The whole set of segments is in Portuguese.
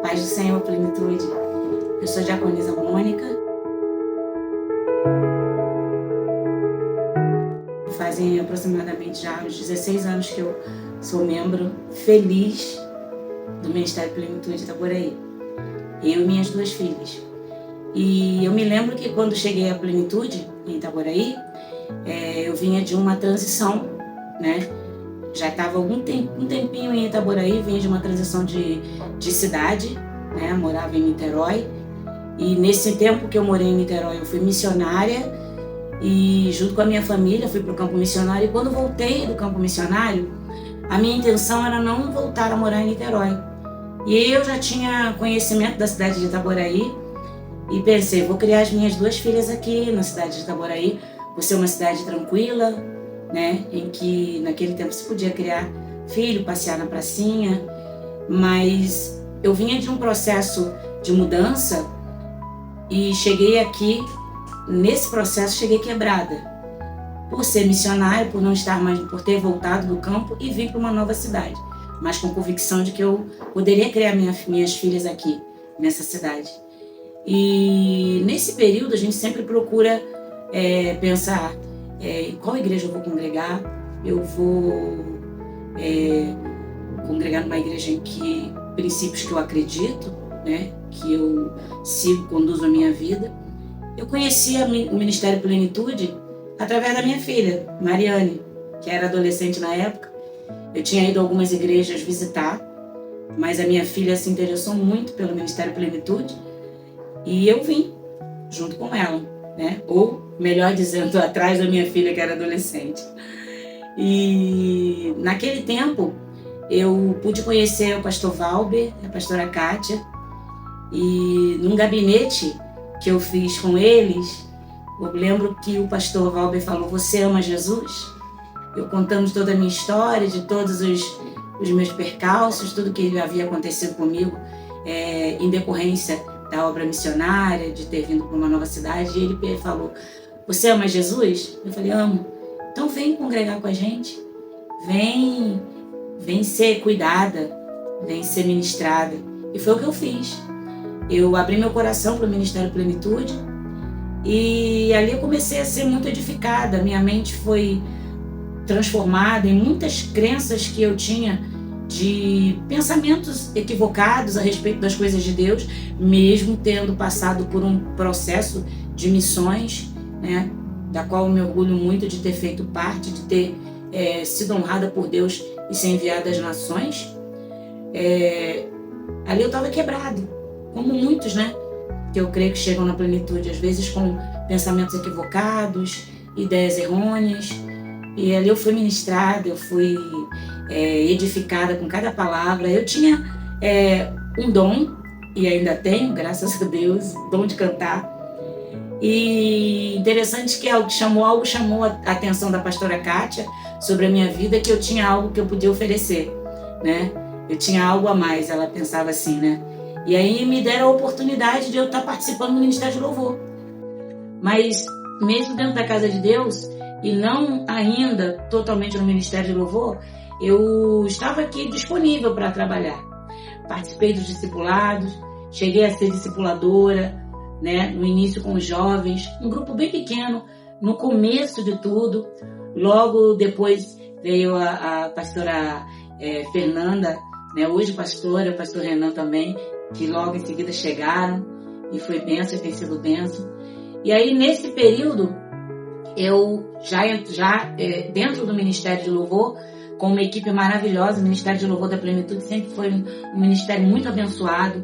Paz do Senhor, plenitude. Eu sou a diaconisa Mônica. Fazem aproximadamente já uns 16 anos que eu sou membro feliz do Ministério Plenitude Itaboraí. Eu e minhas 2 filhas. E eu me lembro que quando cheguei à Plenitude, em Itaboraí, eu vinha de uma transição, né? Já estava um tempinho em Itaboraí, vinha de uma transição de cidade, né? Morava em Niterói. E nesse tempo que eu morei em Niterói, eu fui missionária e junto com a minha família fui para o campo missionário. E quando voltei do campo missionário, a minha intenção era não voltar a morar em Niterói. E eu já tinha conhecimento da cidade de Itaboraí e pensei, vou criar as minhas 2 filhas aqui na cidade de Itaboraí, por ser uma cidade tranquila, né, em que naquele tempo se podia criar filho, passear na pracinha, mas eu vinha de um processo de mudança e cheguei aqui, nesse processo cheguei quebrada, por ser missionária, por não estar mais, por ter voltado do campo e vim para uma nova cidade, mas com convicção de que eu poderia criar minhas filhas aqui, nessa cidade. E nesse período a gente sempre procura pensar em qual igreja eu vou congregar. Eu vou congregar numa igreja em que princípios que eu acredito, né, que eu sigo, conduzo a minha vida. Eu conheci o Ministério Plenitude através da minha filha, Mariane, que era adolescente na época. Eu tinha ido a algumas igrejas visitar, mas a minha filha se interessou muito pelo Ministério Plenitude e eu vim junto com ela, né? Ou, melhor dizendo, atrás da minha filha, que era adolescente. E naquele tempo eu pude conhecer o pastor Valber, a pastora Kátia, e num gabinete que eu fiz com eles, eu lembro que o pastor Valber falou: "Você ama Jesus?" Eu contamos toda a minha história, de todos os meus percalços, tudo que havia acontecido comigo em decorrência da obra missionária, de ter vindo para uma nova cidade. E ele falou: "Você ama Jesus?" Eu falei: "Amo." "Então vem congregar com a gente, vem ser cuidada, vem ser ministrada." E foi o que eu fiz. Eu abri meu coração para o Ministério Plenitude e ali eu comecei a ser muito edificada. Minha mente foi transformada em muitas crenças que eu tinha, de pensamentos equivocados a respeito das coisas de Deus, mesmo tendo passado por um processo de missões, né, da qual eu me orgulho muito de ter feito parte, de ter sido honrada por Deus e ser enviada às nações. Ali eu estava quebrado, como muitos, né, que eu creio que chegam na plenitude, às vezes com pensamentos equivocados, ideias errôneas. E ali eu fui ministrada, eu fui edificada com cada palavra. Eu tinha um dom, e ainda tenho, graças a Deus, dom de cantar. E interessante que algo chamou a atenção da pastora Kátia sobre a minha vida, que eu tinha algo que eu podia oferecer, né? Eu tinha algo a mais, ela pensava assim, né? E aí me deram a oportunidade de eu estar participando do Ministério de Louvor. Mas mesmo dentro da casa de Deus, e não ainda totalmente no Ministério de Louvor, eu estava aqui disponível para trabalhar. Participei dos discipulados, cheguei a ser discipuladora, né, no início com os jovens, um grupo bem pequeno, no começo de tudo. Logo depois veio a pastora Fernanda, né, hoje pastora, o pastor Renan também, que logo em seguida chegaram, e foi bênção, e tem sido bênção. E aí nesse período, eu já dentro do Ministério de Louvor, com uma equipe maravilhosa. O Ministério de Louvor da Plenitude sempre foi um ministério muito abençoado,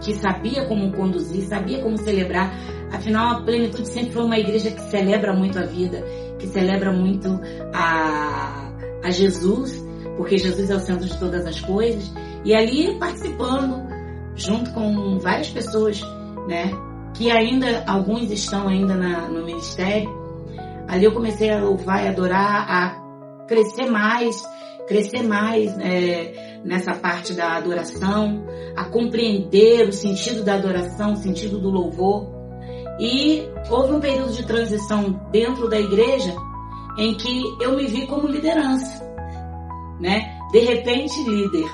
que sabia como conduzir, sabia como celebrar. Afinal, a Plenitude sempre foi uma igreja que celebra muito a vida, que celebra muito a Jesus, porque Jesus é o centro de todas as coisas. E ali participando, junto com várias pessoas, né, que ainda, alguns estão ainda no ministério. Ali eu comecei a louvar e adorar, a crescer mais nessa parte da adoração, a compreender o sentido da adoração, o sentido do louvor. E houve um período de transição dentro da igreja em que eu me vi como liderança, né? De repente, líder.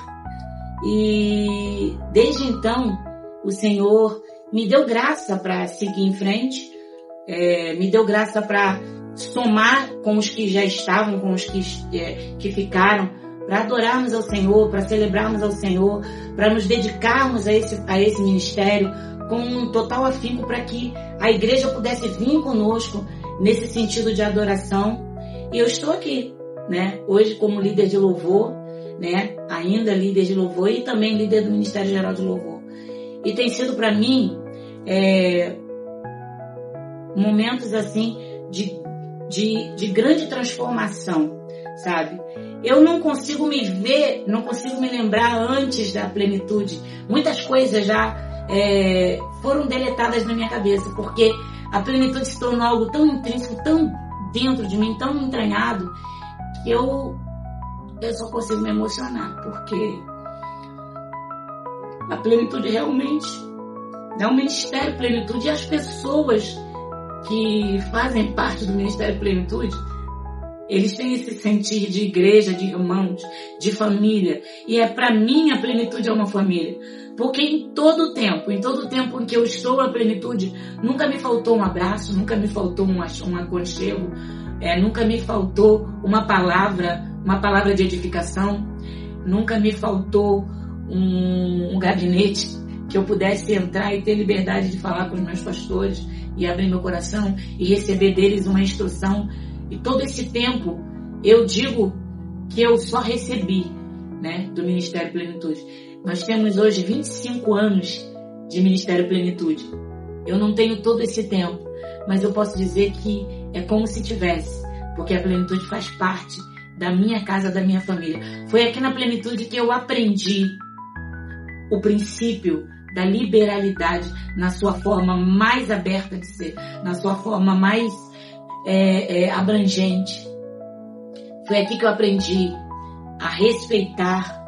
E desde então, o Senhor me deu graça para seguir em frente, me deu graça para somar com os que já estavam, com os que ficaram, para adorarmos ao Senhor, para celebrarmos ao Senhor, para nos dedicarmos a esse ministério com um total afinco para que a igreja pudesse vir conosco nesse sentido de adoração. E eu estou aqui, né, hoje como líder de louvor, né, ainda líder de louvor e também líder do Ministério Geral de Louvor. E tem sido para mim momentos assim de grande transformação, sabe? Eu não consigo me ver, não consigo me lembrar antes da plenitude. Muitas coisas já foram deletadas na minha cabeça, porque a plenitude se tornou algo tão intrínseco, tão dentro de mim, tão entranhado, que eu só consigo me emocionar, porque a plenitude realmente é um ministério plenitude, e as pessoas que fazem parte do Ministério Plenitude, eles têm esse sentir de igreja, de irmãos, de família. E para mim a plenitude é uma família. Porque em todo tempo em que eu estou na plenitude, nunca me faltou um abraço, nunca me faltou um aconchego, nunca me faltou uma palavra de edificação, nunca me faltou um gabinete que eu pudesse entrar e ter liberdade de falar com os meus pastores e abrir meu coração e receber deles uma instrução. E todo esse tempo eu digo que eu só recebi, né, do Ministério Plenitude. Nós temos hoje 25 anos de Ministério Plenitude. Eu não tenho todo esse tempo, mas eu posso dizer que é como se tivesse, porque a plenitude faz parte da minha casa, da minha família. Foi aqui na plenitude que eu aprendi o princípio da liberalidade na sua forma mais aberta de ser, na sua forma mais abrangente. Foi aqui que eu aprendi a respeitar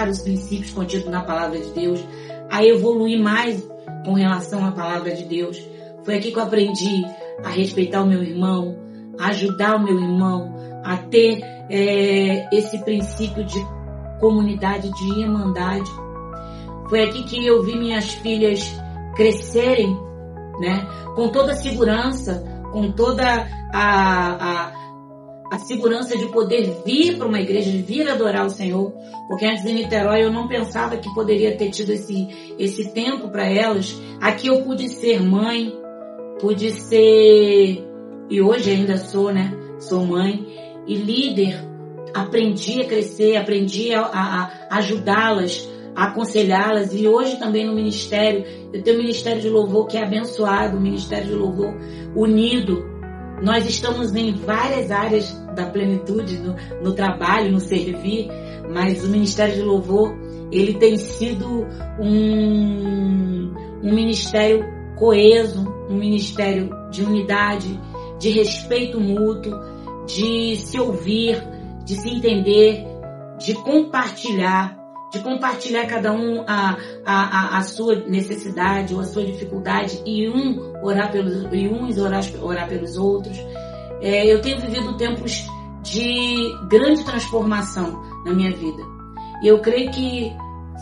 os princípios contidos na palavra de Deus, a evoluir mais com relação à palavra de Deus. Foi aqui que eu aprendi a respeitar o meu irmão, a ajudar o meu irmão, a ter esse princípio de comunidade, de irmandade. Foi aqui que eu vi minhas filhas crescerem, né, com toda a segurança, com toda a segurança de poder vir para uma igreja, de vir adorar o Senhor, porque antes em Niterói eu não pensava que poderia ter tido esse tempo para elas. Aqui eu pude ser mãe, pude ser, e hoje ainda sou, né, sou mãe e líder. Aprendi a crescer, aprendi a ajudá-las, a aconselhá-las, e hoje também no ministério, eu tenho um ministério de louvor que é abençoado, um ministério de louvor unido. Nós estamos em várias áreas da plenitude, no trabalho, no servir, mas o ministério de louvor, ele tem sido um ministério coeso, um ministério de unidade, de respeito mútuo, de se ouvir, de se entender, de compartilhar cada um a sua necessidade ou a sua dificuldade, e uns orar pelos outros. Eu tenho vivido tempos de grande transformação na minha vida. E eu creio que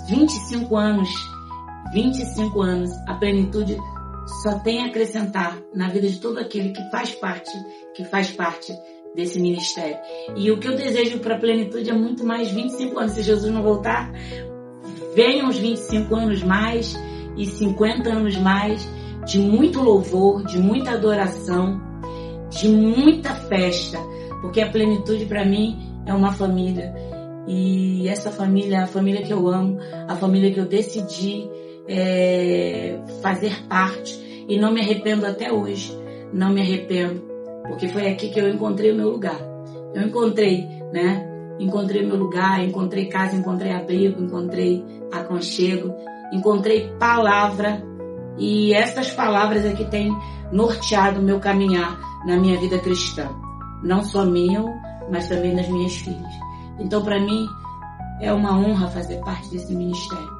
25 anos, a plenitude só tem a acrescentar na vida de todo aquele que faz parte desse ministério. E o que eu desejo para a plenitude é muito mais 25 anos. Se Jesus não voltar, venham os 25 anos mais e 50 anos mais de muito louvor, de muita adoração, de muita festa, porque a plenitude para mim é uma família. E essa família é a família que eu amo, a família que eu decidi fazer parte, e não me arrependo até hoje, não me arrependo, porque foi aqui que eu encontrei o meu lugar. Eu encontrei o meu lugar, encontrei casa, encontrei abrigo, encontrei aconchego, encontrei palavra, e essas palavras é que têm norteado o meu caminhar na minha vida cristã, não só meu, mas também das minhas filhas. Então, para mim, é uma honra fazer parte desse ministério.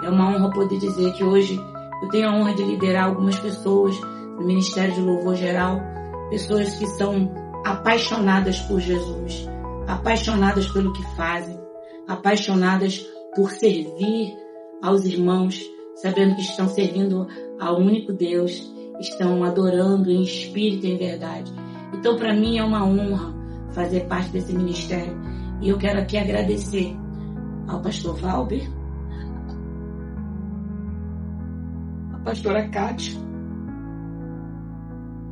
É uma honra poder dizer que hoje eu tenho a honra de liderar algumas pessoas no Ministério de Louvor Geral, pessoas que são apaixonadas por Jesus, apaixonadas pelo que fazem, apaixonadas por servir aos irmãos, sabendo que estão servindo ao único Deus, estão adorando em espírito e em verdade. Então, para mim, é uma honra fazer parte desse ministério. E eu quero aqui agradecer ao pastor Valber, a pastora Cátia,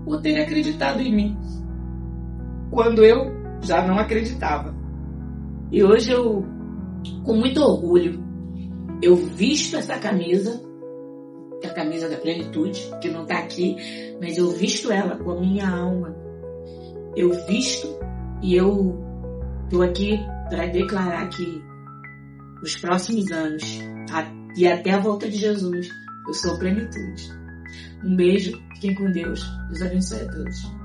por ter acreditado em mim, quando eu já não acreditava. E hoje eu, com muito orgulho, eu visto essa camisa, que é a camisa da plenitude, que não está aqui, mas eu visto ela com a minha alma. Eu visto e eu estou aqui para declarar que nos próximos anos e até a volta de Jesus, eu sou plenitude. Um beijo, fiquem com Deus. Deus abençoe a todos.